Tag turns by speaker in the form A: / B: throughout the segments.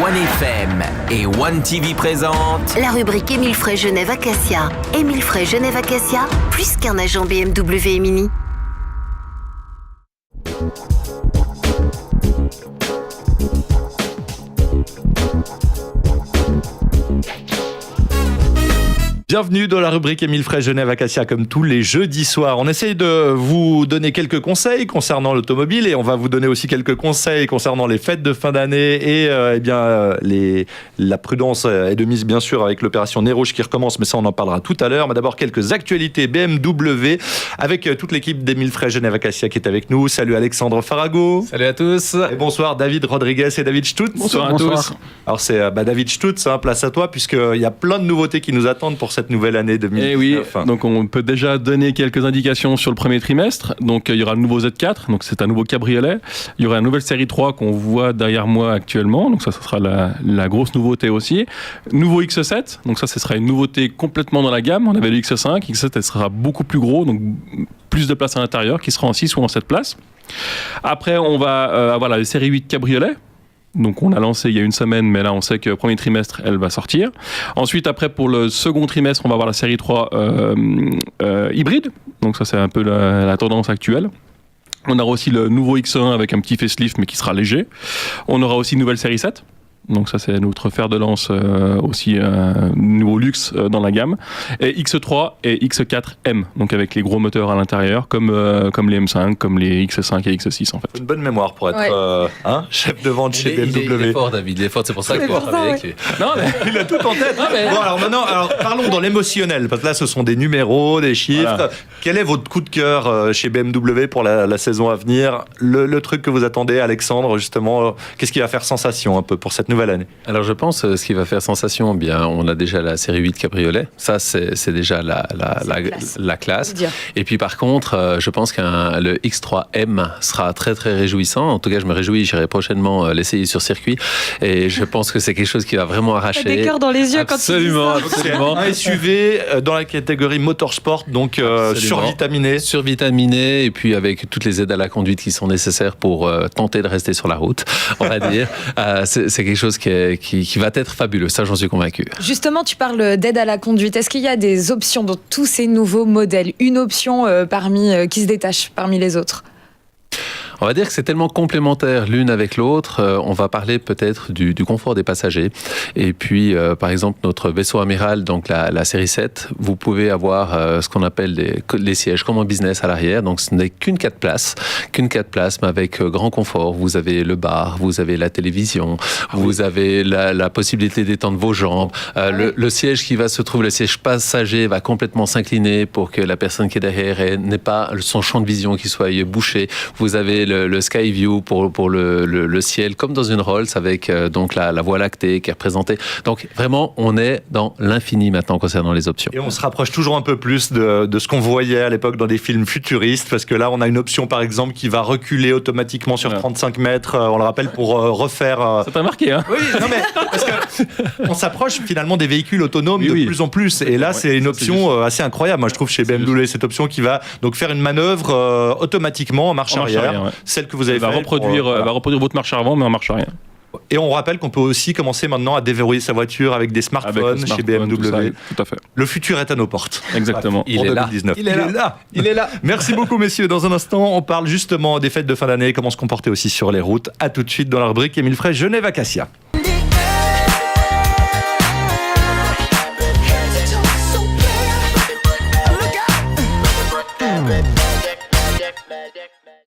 A: OneFM et One TV présentent
B: La rubrique Émile Frey Genève Acacia. Émile Frey Genève Acacia, plus qu'un agent BMW et Mini.
C: Bienvenue dans la rubrique Émile Frey Genève Acacia, comme tous les jeudis soirs. On essaye de vous donner quelques conseils concernant l'automobile et on va vous donner aussi quelques conseils concernant les fêtes de fin d'année et la prudence est de mise bien sûr avec l'opération Nez Rouge qui recommence, mais ça on en parlera tout à l'heure. Mais d'abord quelques actualités BMW avec toute l'équipe d'Émile Frey Genève Acacia qui est avec nous. Salut Alexandre Farago.
D: Salut à tous.
C: Et bonsoir David Rodriguez et David Stutz.
D: Bonsoir à tous.
C: Alors c'est David Stutz, place à toi puisqu'il y a plein de nouveautés qui nous attendent pour cette nouvelle année 2019.
D: Et oui, donc on peut déjà donner quelques indications sur le premier trimestre. Donc il y aura le nouveau Z4, donc c'est un nouveau cabriolet. Il y aura une nouvelle série 3 qu'on voit derrière moi actuellement, donc ça sera la grosse nouveauté aussi. Nouveau X7, donc ça ce sera une nouveauté complètement dans la gamme. On avait le X5, X7 elle sera beaucoup plus gros, donc plus de place à l'intérieur, qui sera en 6 ou en 7 places. Après on va avoir la série 8 cabriolet. Donc on a lancé il y a une semaine, mais là on sait que premier trimestre elle va sortir. Ensuite après pour le second trimestre on va avoir la série 3 hybride. Donc ça c'est un peu la tendance actuelle. On aura aussi le nouveau X1 avec un petit facelift mais qui sera léger. On aura aussi une nouvelle série 7. Donc ça c'est notre fer de lance aussi nouveau luxe dans la gamme. Et X3 et X4M, donc avec les gros moteurs à l'intérieur comme les M5, comme les X5 et X6 en fait.
C: Une bonne mémoire pour être chef de vente chez BMW.
E: Il est fort David, il est fort, c'est pour ça qu'il faut travailler avec lui.
C: Non, mais il a tout en tête. Bon alors maintenant, parlons dans l'émotionnel, parce que là ce sont des numéros, des chiffres. Voilà. Quel est votre coup de cœur chez BMW pour la saison à venir? Le truc que vous attendez, Alexandre, justement, qu'est-ce qui va faire sensation un peu pour cette nouvelle année?
E: Alors je pense ce qui va faire sensation, bien on a déjà la série 8 cabriolet, ça c'est déjà la classe. Et puis par contre je pense que le X3M sera très très réjouissant. En tout cas je me réjouis, j'irai prochainement l'essayer sur circuit et je pense que c'est quelque chose qui va vraiment arracher.
F: T'as des cœurs dans les yeux
E: absolument,
F: quand tu dis ça.
E: absolument.
C: Un SUV dans la catégorie motorsport, donc
E: survitaminé et puis avec toutes les aides à la conduite qui sont nécessaires pour tenter de rester sur la route, on va dire. C'est quelque chose qui va être fabuleux, ça j'en suis convaincu.
F: Justement, tu parles d'aide à la conduite. Est-ce qu'il y a des options dans tous ces nouveaux modèles? Une option qui se détache parmi les autres?
E: On va dire que c'est tellement complémentaire l'une avec l'autre. On va parler peut-être du confort des passagers. Et puis, par exemple, notre vaisseau amiral, donc la série 7, vous pouvez avoir ce qu'on appelle les sièges comme en business à l'arrière. Donc, ce n'est qu'une 4 places, mais avec grand confort. Vous avez le bar, vous avez la télévision, vous avez la possibilité d'étendre vos jambes. Le siège qui va se trouver, le siège passager va complètement s'incliner pour que la personne qui est derrière n'ait pas son champ de vision qui soit bouché. Vous avez le Sky View pour le ciel, comme dans une Rolls avec donc la Voie lactée qui est représentée. Donc vraiment, on est dans l'infini maintenant concernant les options.
C: Et on se rapproche toujours un peu plus de ce qu'on voyait à l'époque dans des films futuristes, parce que là, on a une option par exemple qui va reculer automatiquement sur 35 mètres, on le rappelle, pour refaire...
D: Ça t'a marqué, hein?
C: Oui, non mais parce qu'on s'approche finalement des véhicules autonomes de plus en plus. Et là, c'est une option assez incroyable. Moi, je trouve chez BMW, cette option qui va donc faire une manœuvre automatiquement en marche arrière. Celle que vous avez
D: fait. Elle va reproduire votre marche avant, mais en marche arrière.
C: Et on rappelle qu'on peut aussi commencer maintenant à déverrouiller sa voiture avec des smartphones chez BMW.
D: Tout à fait.
C: Le futur est à nos portes.
D: Exactement.
C: Il est 2019. Il est là. Merci beaucoup, messieurs. Dans un instant, on parle justement des fêtes de fin d'année, comment se comporter aussi sur les routes. À tout de suite dans la rubrique Émile Frey Genève Acacia.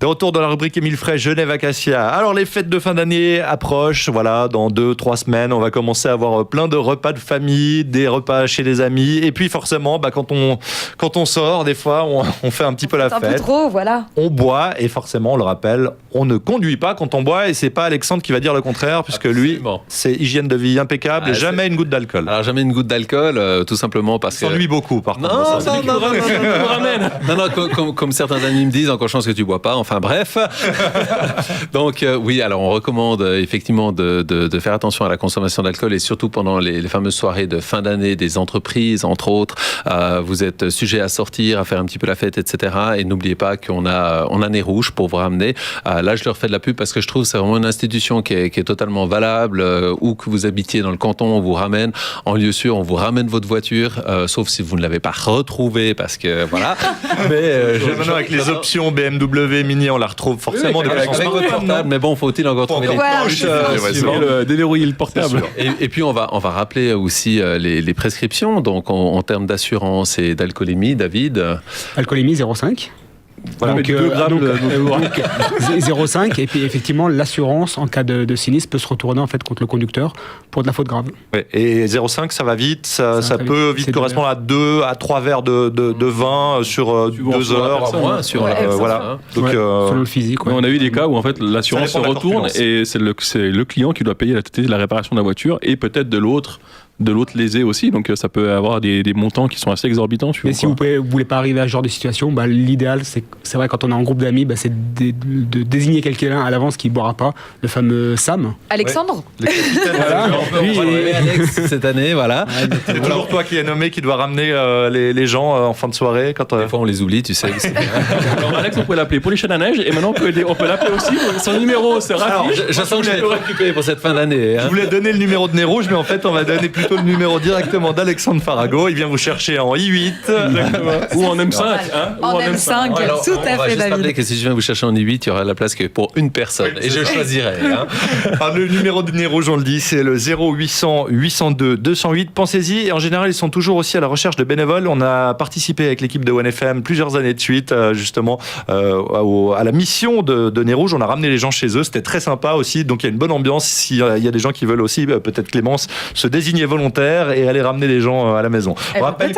C: De retour dans la rubrique Émile Frey Genève Acacia. Alors les fêtes de fin d'année approchent, voilà, dans 2-3 semaines, on va commencer à avoir plein de repas de famille, des repas chez les amis, et puis forcément, quand on sort, des fois, on fait un petit peu la fête.
F: Un peu trop, voilà.
C: On boit, et forcément, on le rappelle, on ne conduit pas quand on boit, et c'est pas Alexandre qui va dire le contraire, puisque
E: absolument.
C: Lui, c'est hygiène de vie impeccable, et jamais une goutte d'alcool.
E: Alors jamais une goutte d'alcool, tout simplement parce que...
C: S'ennuie beaucoup, par contre.
E: Non, comme certains amis me disent, encore chance que tu bois pas, enfin enfin bref. Donc oui, alors on recommande effectivement de faire attention à la consommation d'alcool et surtout pendant les fameuses soirées de fin d'année des entreprises, entre autres. Vous êtes sujet à sortir, à faire un petit peu la fête, etc. Et n'oubliez pas qu'on a Nez Rouge pour vous ramener. Là, je leur fais de la pub parce que je trouve que c'est vraiment une institution qui est totalement valable. Où que vous habitiez dans le canton, on vous ramène. En lieu sûr, on vous ramène votre voiture, sauf si vous ne l'avez pas retrouvée parce que voilà. Mais
C: maintenant avec les options BMW Mini, on la retrouve forcément
E: avec votre portable. Mais bon, faut-il encore trouver les poches
D: déverrouiller le portable.
E: Et puis on va rappeler aussi les prescriptions. Donc en termes d'assurance et d'alcoolémie, David.
G: Alcoolémie 0,5.
D: Voilà,
G: donc, 0,5 et puis effectivement l'assurance en cas de sinistre peut se retourner en fait contre le conducteur pour de la faute grave.
C: Ouais, et 0,5 ça va vite, ça peut vite correspondre à 2 à 3 verres de vin sur 2 heures. Voilà. Donc,
G: selon le physique. Ouais.
D: On a eu des cas où en fait l'assurance se retourne et c'est le client qui doit payer la réparation de la voiture et peut-être de l'autre lésé aussi, donc ça peut avoir des montants qui sont assez exorbitants.
G: Mais si vous voulez pas arriver à ce genre de situation, l'idéal c'est vrai quand on est en groupe d'amis, c'est de désigner quelqu'un à l'avance qui ne boira pas, le fameux Sam.
F: Alexandre.
G: Voilà.
E: Alex cette année, voilà.
C: C'est toujours toi qui es nommé qui doit ramener les gens en fin de soirée quand
E: des fois on les oublie, tu sais.
D: Alors Alex, on peut l'appeler pour les chaînes à neige et maintenant on peut l'appeler aussi. Son numéro sera.
E: Alors, je sens que je peux récupérer pour cette fin d'année.
C: Je voulais donner le numéro de Nez Rouge, mais en fait on va donner plutôt le numéro directement d'Alexandre Farago. Il vient vous chercher en I8
D: ou en M5.
F: En M5,
E: Alors,
F: tout à
E: on va
F: fait,
E: juste rappeler
F: David.
E: que si je viens vous chercher en I8, il y aura la place que pour une personne. Et je choisirai.
C: Alors, le numéro de Nez Rouge, on le dit, c'est le 0800 802 208. Pensez-y. Et en général, ils sont toujours aussi à la recherche de bénévoles. On a participé avec l'équipe de OneFM plusieurs années de suite, justement, à la mission de Nez Rouge. On a ramené les gens chez eux. C'était très sympa aussi. Donc, il y a une bonne ambiance. S'il y a des gens qui veulent aussi, peut-être Clémence, se désigner volontaire et aller ramener les gens à la maison. On rappelle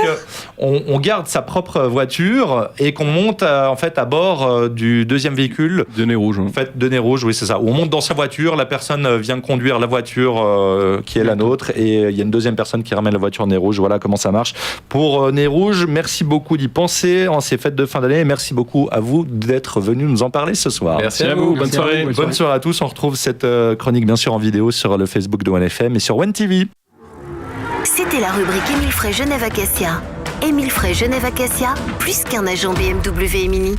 C: qu'on garde sa propre voiture et qu'on monte en fait à bord du deuxième véhicule
D: de Nez Rouge.
C: En fait, de Nez Rouge, oui, c'est ça. Où on monte dans sa voiture, la personne vient conduire la voiture qui est la nôtre et il y a une deuxième personne qui ramène la voiture Nez Rouge. Voilà comment ça marche. Pour Nez Rouge, merci beaucoup d'y penser en ces fêtes de fin d'année. Merci beaucoup à vous d'être venus nous en parler ce soir.
D: Merci à vous. Bonne soirée.
C: Bonne soirée à tous. On retrouve cette chronique bien sûr en vidéo sur le Facebook de OneFM et sur OneTV.
B: C'était la rubrique Émile Frey Genève Acacia. Émile Frey Genève Acacia, plus qu'un agent BMW et Mini.